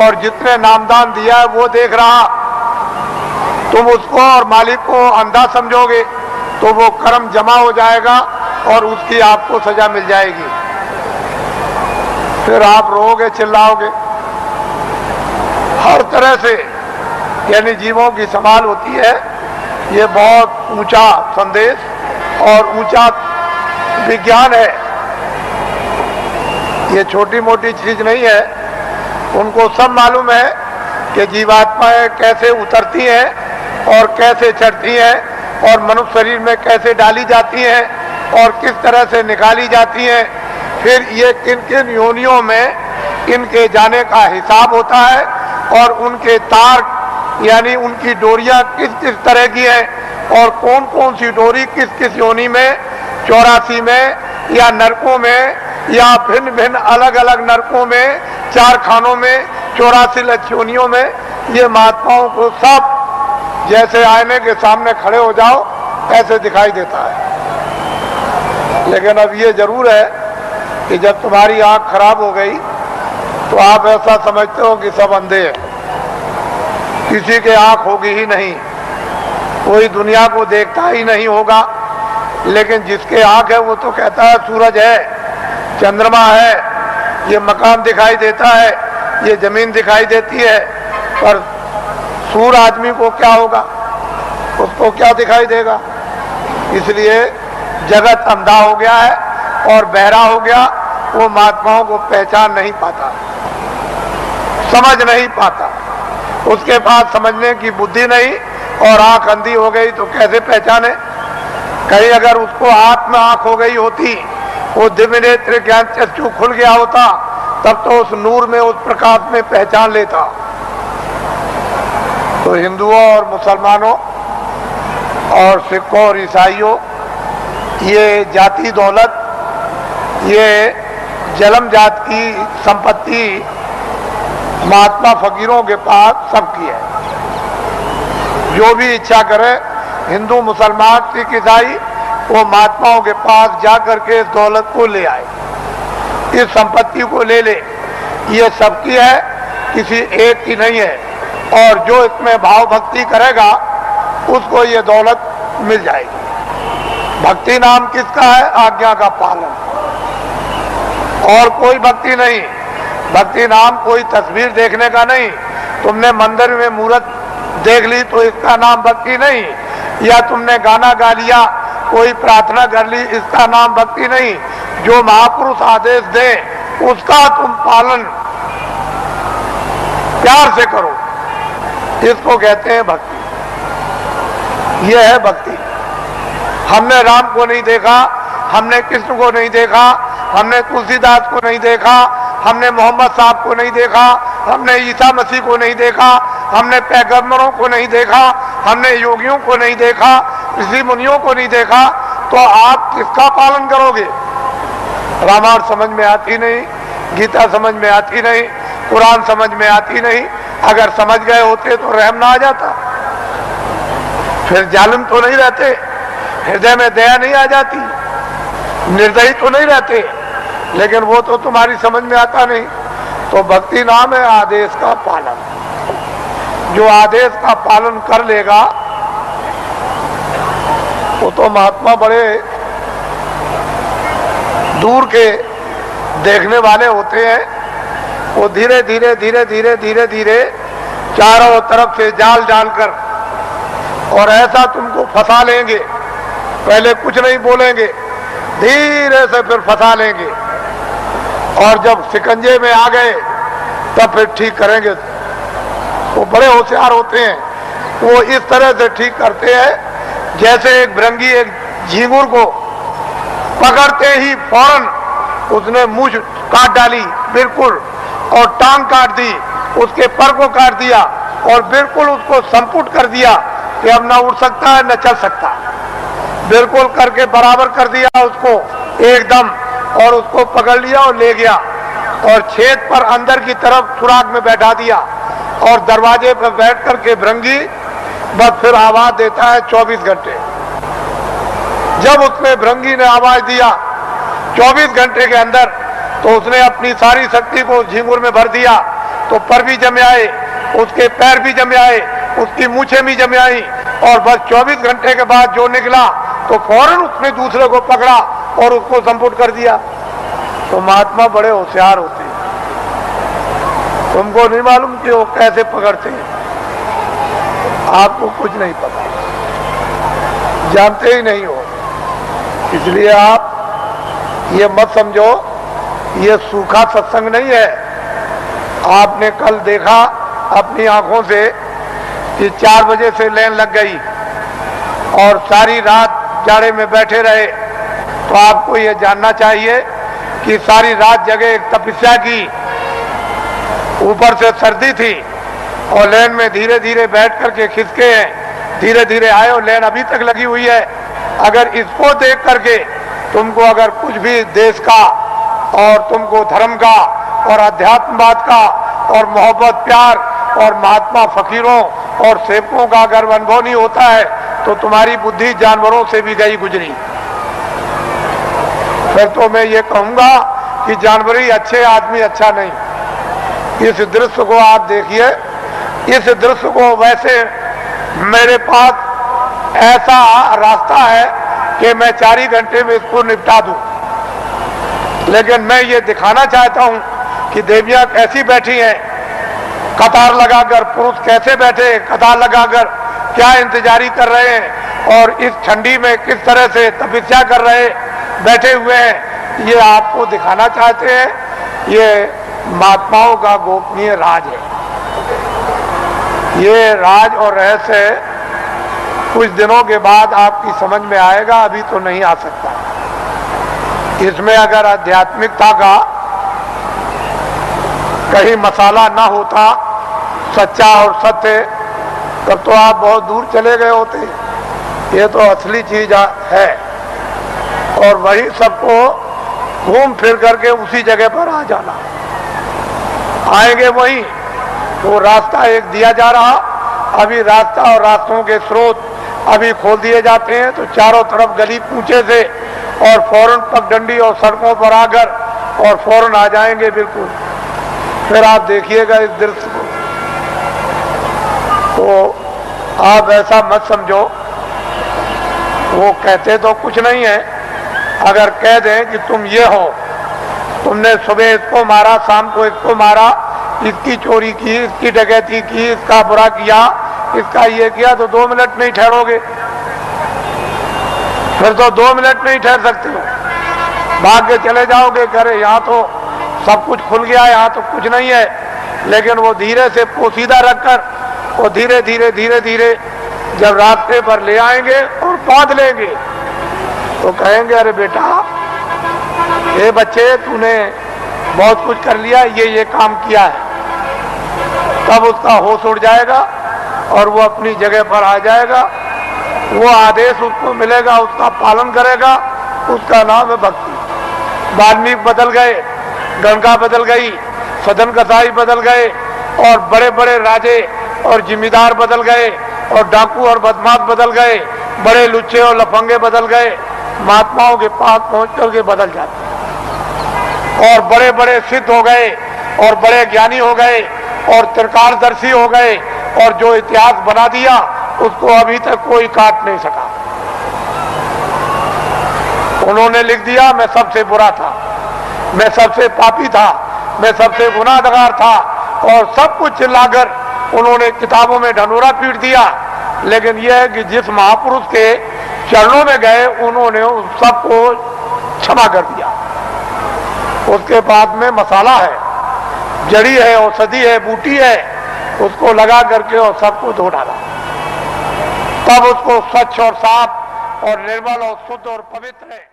और जिसने नामदान दिया है वो देख रहा, तुम उसको और मालिक को अंधा समझोगे तो वो कर्म जमा हो जाएगा और उसकी आपको सजा मिल जाएगी। फिर आप रोओगे, चिल्लाओगे। हर तरह से यानी जीवों की संभाल होती है। ये बहुत ऊंचा संदेश और ऊंचा विज्ञान है। ये छोटी मोटी चीज नहीं है। उनको सब मालूम है कि जीवात्माएं कैसे उतरती हैं और कैसे चढ़ती हैं और मनुष्य शरीर में कैसे डाली जाती हैं और किस तरह से निकाली जाती हैं। फिर ये किन किन योनियों में इनके जाने का हिसाब होता है और उनके तार यानी उनकी डोरियां किस किस तरह की हैं और कौन कौन सी डोरी किस किस योनि में, 84 में या नरकों में या भिन्न भिन्न अलग अलग नरकों में, 4 खानों में, 84 लक्षयोनियों में, ये महात्माओं को सब जैसे आईने के सामने खड़े हो जाओ ऐसे दिखाई देता है। लेकिन अब ये जरूर है कि जब तुम्हारी आंख खराब हो गई तो आप ऐसा समझते हो कि सब अंधे हैं, किसी के आंख होगी ही नहीं, कोई दुनिया को देखता ही नहीं होगा। लेकिन जिसके आंख है वो तो कहता है सूरज है, चंद्रमा है, ये मकान दिखाई देता है, ये जमीन दिखाई देती है। पर सूर आदमी को क्या होगा, उसको क्या दिखाई देगा? इसलिए जगत अंधा हो गया है और बहरा हो गया। वो महात्माओं को पहचान नहीं पाता, समझ नहीं पाता। उसके पास समझने की बुद्धि नहीं और आंख अंधी हो गई तो कैसे पहचाने? कहीं अगर उसको आंख में आंख हो गई होती, वो दिव्य नेत्र ज्ञान चक्षु खुल गया होता, तब तो उस नूर में, उस प्रकाश में पहचान लेता। तो हिंदुओं और मुसलमानों और सिखों और ईसाइयों, ये जाति दौलत, ये जलम जात की संपत्ति महात्मा फकीरों के पास सबकी है। जो भी इच्छा करे, हिंदू, मुसलमान, सिख, ईसाई, वो महात्माओं के पास जाकर के इस दौलत को ले आए, इस संपत्ति को ले ले। ये सबकी है, किसी एक की नहीं है। और जो इसमें भाव भक्ति करेगा उसको ये दौलत मिल जाएगी। भक्ति नाम किसका है? आज्ञा का पालन, और कोई भक्ति नहीं। भक्ति नाम कोई तस्वीर देखने का नहीं। तुमने मंदिर में मूर्त देख ली तो इसका नाम भक्ति नहीं, या तुमने गाना गा लिया, कोई प्रार्थना कर ली, इसका नाम भक्ति नहीं। जो महापुरुष आदेश दे उसका तुम पालन प्यार से करो, इसको कहते हैं भक्ति। यह है भक्ति। हमने राम को नहीं देखा, हमने कृष्ण को नहीं देखा, हमने तुलसीदास को नहीं देखा, हमने मोहम्मद साहब को नहीं देखा, हमने ईसा मसीह को नहीं देखा, हमने पैगंबरों को नहीं देखा, हमने योगियों को नहीं देखा, ऋषि मुनियों को नहीं देखा, तो आप किसका पालन करोगे? रामायण समझ में आती नहीं, गीता समझ में आती नहीं, कुरान समझ में आती नहीं। अगर समझ गए होते तो रहम ना आ जाता, फिर जालिम तो नहीं रहते, हृदय में दया नहीं आ जाती, निर्दयी तो नहीं रहते। लेकिन वो तो तुम्हारी समझ में आता नहीं। तो भक्ति नाम है आदेश का पालन। जो आदेश का पालन कर लेगा वो तो महात्मा बड़े दूर के देखने वाले होते हैं। वो धीरे धीरे धीरे धीरे धीरे धीरे चारों तरफ से जाल डालकर और ऐसा तुमको फंसा लेंगे। पहले कुछ नहीं बोलेंगे, धीरे से फिर फंसा लेंगे, और जब शिकंजे में आ गए तब फिर ठीक करेंगे। वो बड़े होशियार होते हैं। वो इस तरह से ठीक करते हैं जैसे एक भृंगी एक झींगुर को पकड़ते ही फौरन उसने मूंछ काट डाली बिल्कुल, और टांग काट दी, उसके पर को काट दिया और बिल्कुल उसको संपुट कर दिया कि अब न उड़ सकता है न चल सकता। बिल्कुल करके बराबर कर दिया उसको एकदम, और उसको पकड़ लिया और ले गया और छेद पर अंदर की तरफ सुराग में बैठा दिया, और दरवाजे पर बैठ करके भृंगी बस फिर आवाज देता है 24 घंटे। जब उसने भृंगी ने आवाज दिया 24 घंटे के अंदर, तो उसने अपनी सारी शक्ति को झींगुर में भर दिया, तो पर भी जमे आए, उसके पैर भी जमे आए, उसकी मूछें भी जमे आई, और बस 24 घंटे के बाद जो निकला तो फौरन उसने दूसरे को पकड़ा और उसको संपुट कर दिया। तो महात्मा बड़े होशियार होते हैं, तुमको नहीं मालूम कि वो कैसे पकड़ते हैं, आपको कुछ नहीं पता, जानते ही नहीं हो। इसलिए आप ये मत समझो ये सूखा सत्संग नहीं है। आपने कल देखा अपनी आंखों से कि 4 बजे से लाइन लग गई और सारी रात जाड़े में बैठे रहे, तो आपको ये जानना चाहिए कि सारी रात जगह एक तपस्या की, ऊपर से सर्दी थी और लाइन में धीरे धीरे बैठ करके खिसके हैं, धीरे धीरे आए और लाइन अभी तक लगी हुई है। अगर इसको देख करके तुमको अगर कुछ भी देश का और तुमको धर्म का और अध्यात्मवाद का और मोहब्बत प्यार और महात्मा फकीरों और सेवकों का अगर अनुभव नहीं होता है तो तुम्हारी बुद्धि जानवरों से भी गई गुजरी। फिर तो मैं ये कहूंगा कि जानवर ही अच्छे, आदमी अच्छा नहीं। इस दृश्य को आप देखिए, इस दृश्य को वैसे मेरे पास ऐसा रास्ता है कि मैं 4 ही घंटे में इसको निपटा दूं, लेकिन मैं ये दिखाना चाहता हूं कि देवियां कैसी बैठी हैं, कतार लगाकर, पुरुष कैसे बैठे कतार लगाकर क्या इंतजारी कर रहे हैं और इस ठंडी में किस तरह से तपस्या कर रहे बैठे हुए हैं, ये आपको दिखाना चाहते हैं। ये महात्माओं का गोपनीय राज है। ये राज और रहस्य कुछ दिनों के बाद आपकी समझ में आएगा, अभी तो नहीं आ सकता। इसमें अगर आध्यात्मिकता का कहीं मसाला ना होता, सच्चा और सत्य, तब तो आप बहुत दूर चले गए होते। ये तो असली चीज है और वही सबको घूम फिर करके उसी जगह पर आ जाना, आएंगे वही। वो रास्ता एक दिया जा रहा, अभी रास्ता और रास्तों के स्रोत अभी खोल दिए जाते हैं, तो चारों तरफ गली पूछे से और फौरन पगडंडी और सड़कों पर आकर और फौरन आ जाएंगे बिल्कुल। फिर आप देखिएगा इस दृश्य को, तो आप ऐसा मत समझो। वो कहते तो कुछ नहीं है, अगर कह दें कि तुम ये हो, तुमने सुबह इसको मारा, शाम को इसको मारा, इसकी चोरी की, इसकी डकैती की, इसका बुरा किया, इसका ये किया, तो 2 मिनट नहीं ठहरोगे। फिर तो 2 मिनट नहीं ठहर सकते हो, भाग के चले जाओगे। करे यहाँ तो सब कुछ खुल गया, यहाँ तो कुछ नहीं है। लेकिन वो धीरे से पोशीदा रखकर वो धीरे धीरे धीरे धीरे जब रास्ते पर ले आएंगे और बांध लेंगे, तो कहेंगे अरे बेटा, ये बच्चे तूने बहुत कुछ कर लिया, ये काम किया है। तब उसका होश उड़ जाएगा और वो अपनी जगह पर आ जाएगा। वो आदेश उसको मिलेगा, उसका पालन करेगा। उसका नाम है भक्ति। वाल्मीकि बदल गए, गंगा बदल गई, सदन कसाई बदल गए और बड़े बड़े राजे और जिम्मेदार बदल गए और डाकू और बदमाश बदल गए, बड़े लुच्चे और लफंगे बदल गए। महात्माओं के पास पहुंच करके बदल जाते और बड़े बड़े सिद्ध हो गए और बड़े ज्ञानी हो गए और त्रिकालदर्शी हो गए और जो इतिहास बना दिया उसको अभी तक कोई काट नहीं सका। उन्होंने लिख दिया मैं सबसे बुरा था, मैं सबसे पापी था, मैं सबसे गुनाहगार था और सब कुछ चिल्लाकर उन्होंने किताबों में ढनूरा पीट दिया। लेकिन यह है कि जिस महापुरुष के चरणों में गए उन्होंने उस सबको क्षमा कर दिया। उसके बाद में मसाला है, जड़ी है, औषधि है, बूटी है, उसको लगा करके और सबको धो डाला। तब उसको स्वच्छ और साफ और निर्मल और शुद्ध और पवित्र है।